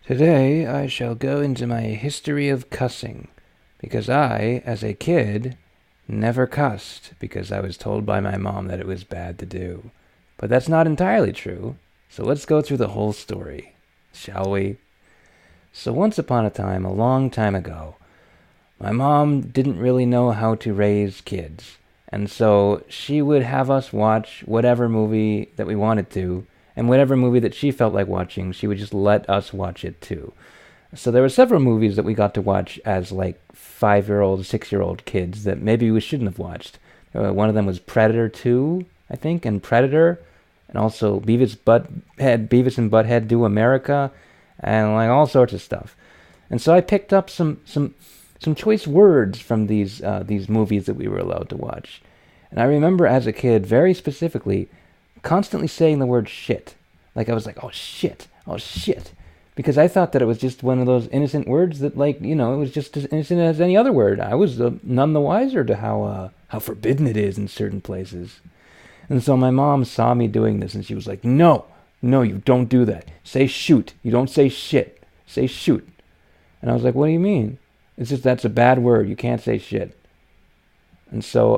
Today I shall go into my history of cussing, because I, as a kid, never cussed because I was told by my mom that it was bad to do. But that's not entirely true, so let's go through the whole story, shall we? So once upon a time, a long time ago, my mom didn't really know how to raise kids, and so she would have us watch whatever movie that we wanted to, and whatever movie that she felt like watching, she would just let us watch it too. So there were several movies that we got to watch as like 5-year-old, 6-year-old kids that maybe we shouldn't have watched. One of them was Predator 2, I think, and Predator, and also Beavis and Butthead Do America, and like all sorts of stuff. And so I picked up some choice words from these movies that we were allowed to watch. And I remember as a kid, very specifically, constantly saying the word shit. Like I was like, oh shit, because I thought that it was just one of those innocent words that, like, it was just as innocent as any other word. I was none the wiser to how forbidden it is in certain places. And so my mom saw me doing this, and she was like, no, you don't do that. Say shoot. You don't say shit. Say shoot. And I was like, what do you mean? It's just that's a bad word. You can't say shit. And so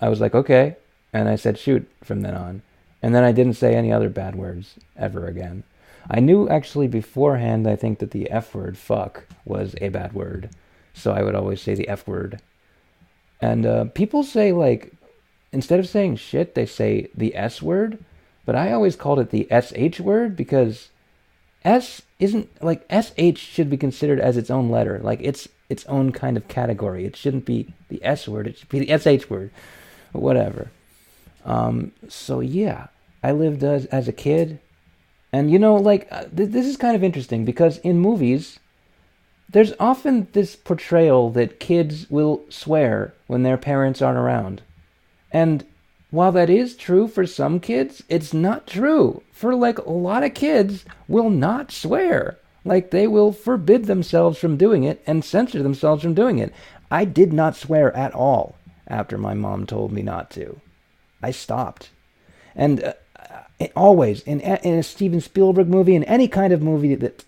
I was like, okay. And I said shoot from then on. And then I didn't say any other bad words ever again. I knew actually beforehand, I think, that the F word, fuck, was a bad word. So I would always say the F word. And people say, like, instead of saying shit, they say the S word. But I always called it the SH word because S isn't, like, SH should be considered as its own letter. Like, it's its own kind of category. It shouldn't be the S word. It should be the SH word. But whatever. So yeah, I lived as a kid. And this is kind of interesting because in movies, there's often this portrayal that kids will swear when their parents aren't around. And while that is true for some kids, it's not true. For like a lot of kids will not swear. Like they will forbid themselves from doing it and censor themselves from doing it. I did not swear at all after my mom told me not to. I stopped. And always, in a Steven Spielberg movie, in any kind of movie that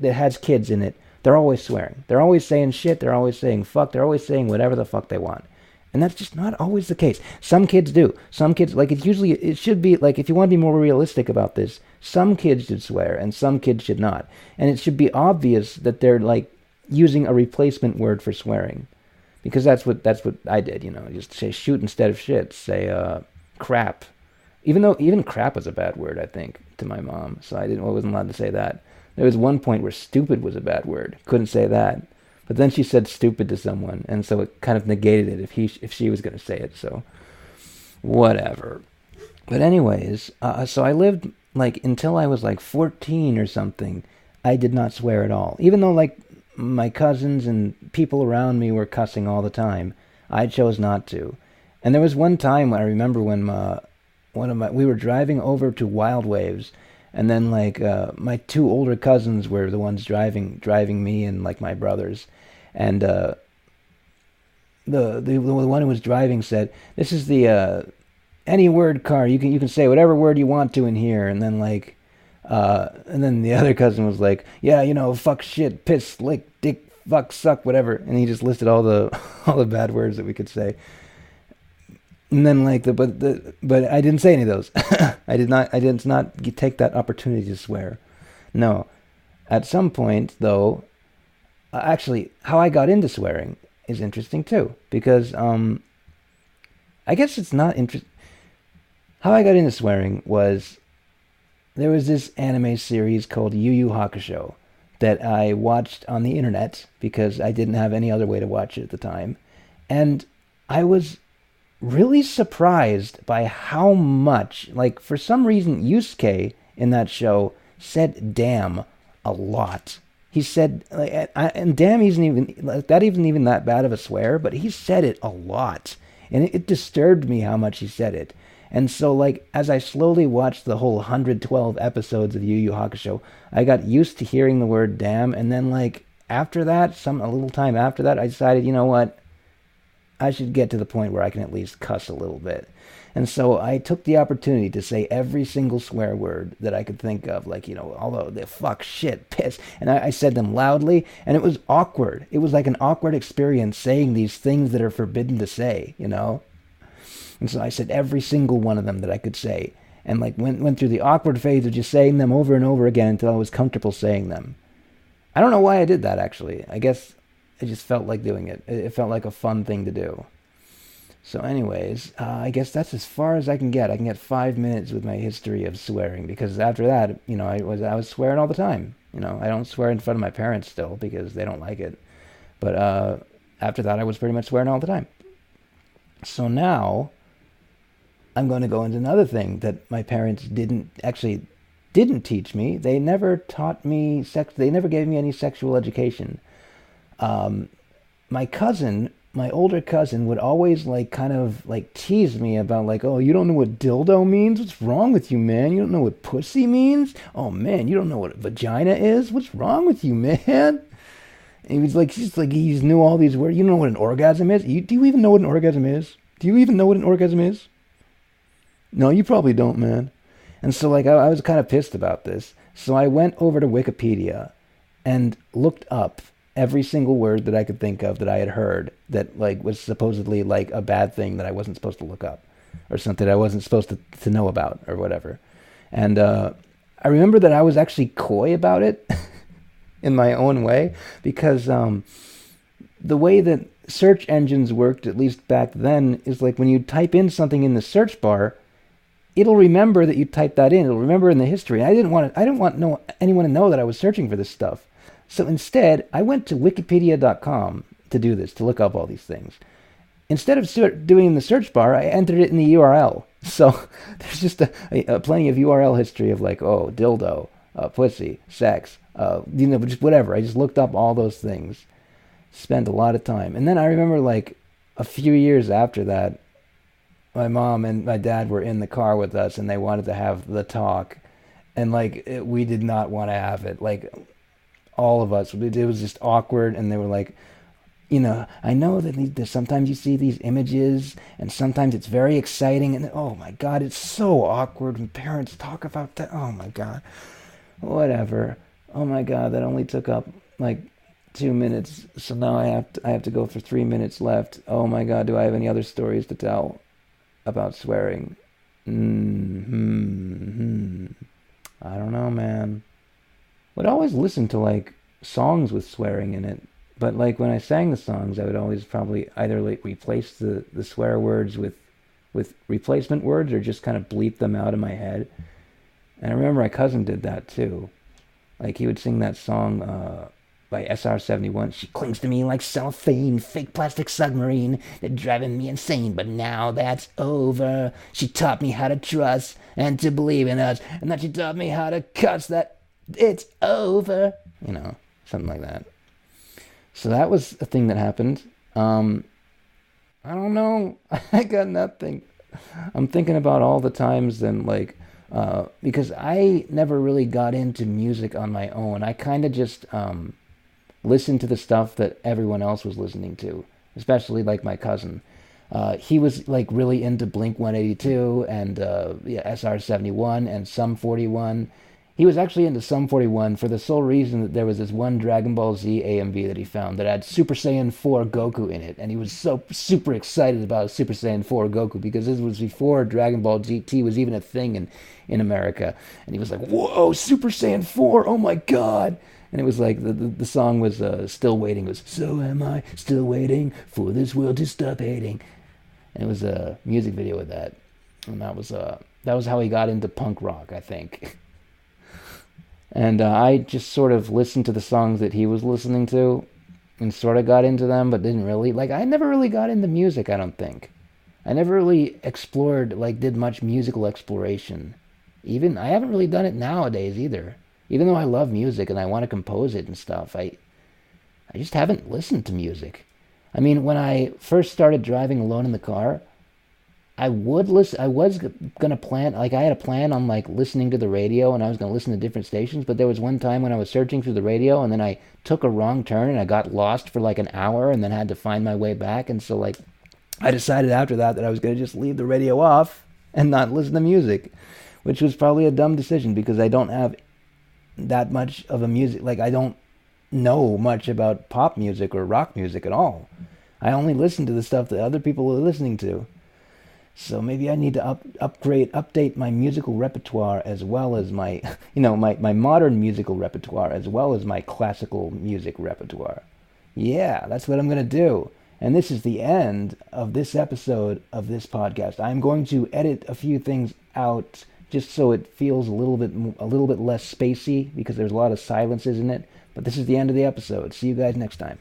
has kids in it, they're always swearing. They're always saying shit. They're always saying fuck. They're always saying whatever the fuck they want. And that's just not always the case. Some kids do. Some kids, like, it should be, like, if you want to be more realistic about this, some kids should swear and some kids should not. And it should be obvious that they're, like, using a replacement word for swearing. Because that's what I did, just say shoot instead of shit. Say, crap. Even crap was a bad word, I think, to my mom. So I wasn't allowed to say that. There was one point where stupid was a bad word. Couldn't say that. But then she said stupid to someone, and so it kind of negated it if she was going to say it. So whatever. But anyways, so I lived like until I was like 14 or something. I did not swear at all, even though like my cousins and people around me were cussing all the time. I chose not to. And there was one time I remember when we were driving over to Wild Waves, and then like my two older cousins were the ones driving me and like my brothers, and the one who was driving said, "This is the any word car. You can say whatever word you want to in here." And then like and then the other cousin was like, "Yeah, fuck, shit, piss, lick, dick, fuck, suck, whatever." And he just listed all the bad words that we could say. And then but I didn't say any of those. I did not take that opportunity to swear. No. At some point though, actually how I got into swearing is interesting too, because I guess it's not interesting. How I got into swearing was there was this anime series called Yu Yu Haksusho that I watched on the internet because I didn't have any other way to watch it at the time. And I was really surprised by how much, like, for some reason, Yusuke in that show said damn a lot. He said, and damn isn't even that bad of a swear, but he said it a lot. And it disturbed me how much he said it. And so, like, as I slowly watched the whole 112 episodes of Yu Yu Hakusho, I got used to hearing the word damn, and then, like, after that, a little time after that, I decided, you know what? I should get to the point where I can at least cuss a little bit. And so I took the opportunity to say every single swear word that I could think of, like, although the fuck, shit, piss. And I said them loudly, and it was awkward. It was like an awkward experience saying these things that are forbidden to say, And so I said every single one of them that I could say. And like went through the awkward phase of just saying them over and over again until I was comfortable saying them. I don't know why I did that, actually. I guess I just felt like doing it. It felt like a fun thing to do. So anyways, I guess that's as far as I can get. I can get 5 minutes with my history of swearing, because after that, I was swearing all the time. I don't swear in front of my parents still because they don't like it. But after that, I was pretty much swearing all the time. So now I'm going to go into another thing that my parents didn't teach me. They never taught me sex. They never gave me any sexual education. My older cousin would always kind of tease me about oh, you don't know what dildo means? What's wrong with you, man? You don't know what pussy means? Oh man, you don't know what vagina is? What's wrong with you, man? And he was he knew all these words. You know what an orgasm is? Do you even know what an orgasm is? Do you even know what an orgasm is? No, you probably don't, man. And so I was kind of pissed about this. So I went over to Wikipedia and looked up every single word that I could think of that I had heard that was supposedly a bad thing that I wasn't supposed to look up, or something I wasn't supposed to know about, or whatever. And I remember that I was actually coy about it in my own way, because the way that search engines worked, at least back then, is when you type in something in the search bar, it'll remember that you typed that in. It'll remember in the history. I didn't want anyone to know that I was searching for this stuff. So instead, I went to Wikipedia.com to do this, to look up all these things. Instead of doing in the search bar, I entered it in the URL. So there's just a plenty of URL history of dildo, pussy, sex, just whatever. I just looked up all those things. Spent a lot of time. And then I remember a few years after that, my mom and my dad were in the car with us, and they wanted to have the talk. And we did not want to have it. All of us, it was just awkward, and they were I know that sometimes you see these images, and sometimes it's very exciting, and oh my God, it's so awkward when parents talk about that. Oh my God, whatever. Oh my God, that only took up 2 minutes, so now I have to go for 3 minutes left. Oh my God, do I have any other stories to tell about swearing? I don't know, man. Would always listen to songs with swearing in it, but when I sang the songs, I would always probably either replace the swear words with replacement words, or just kind of bleep them out in my head. And I remember my cousin did that too. He would sing that song by SR-71. She clings to me like cellophane, fake plastic submarine. They're driving me insane, but now that's over. She taught me how to trust and to believe in us, and then she taught me how to cuss that it's over. Something like that. So that was a thing that happened. I don't know. I got nothing. I'm thinking about all the times then, because I never really got into music on my own. I kind of just listened to the stuff that everyone else was listening to, especially my cousin. He was really into Blink 182 and SR-71 and Sum 41. He was actually into Sum 41 for the sole reason that there was this one Dragon Ball Z AMV that he found that had Super Saiyan 4 Goku in it, and he was so super excited about Super Saiyan 4 Goku, because this was before Dragon Ball GT was even a thing in America, and he was like, whoa, Super Saiyan 4, oh my God. And it was the song was Still Waiting. It was, so am I still waiting for this world to stop hating. And it was a music video of that, and that was how he got into punk rock, I think. And I just sort of listened to the songs that he was listening to and sort of got into them, but didn't really. I never really got into music, I don't think. I never really explored, did much musical exploration. I haven't really done it nowadays either. Even though I love music and I want to compose it and stuff, I just haven't listened to music. I mean, when I first started driving alone in the car, I would listen. I was gonna plan, I had a plan on listening to the radio, and I was gonna listen to different stations. But there was one time when I was searching through the radio, and then I took a wrong turn, and I got lost for an hour, and then had to find my way back. And so I decided after that I was gonna just leave the radio off and not listen to music, which was probably a dumb decision because I don't have that much of a music, like I don't know much about pop music or rock music at all. I only listen to the stuff that other people are listening to. So maybe I need to update my musical repertoire as well as my, my modern musical repertoire as well as my classical music repertoire. Yeah, that's what I'm going to do. And this is the end of this episode of this podcast. I'm going to edit a few things out just so it feels a little bit less spacey because there's a lot of silences in it. But this is the end of the episode. See you guys next time.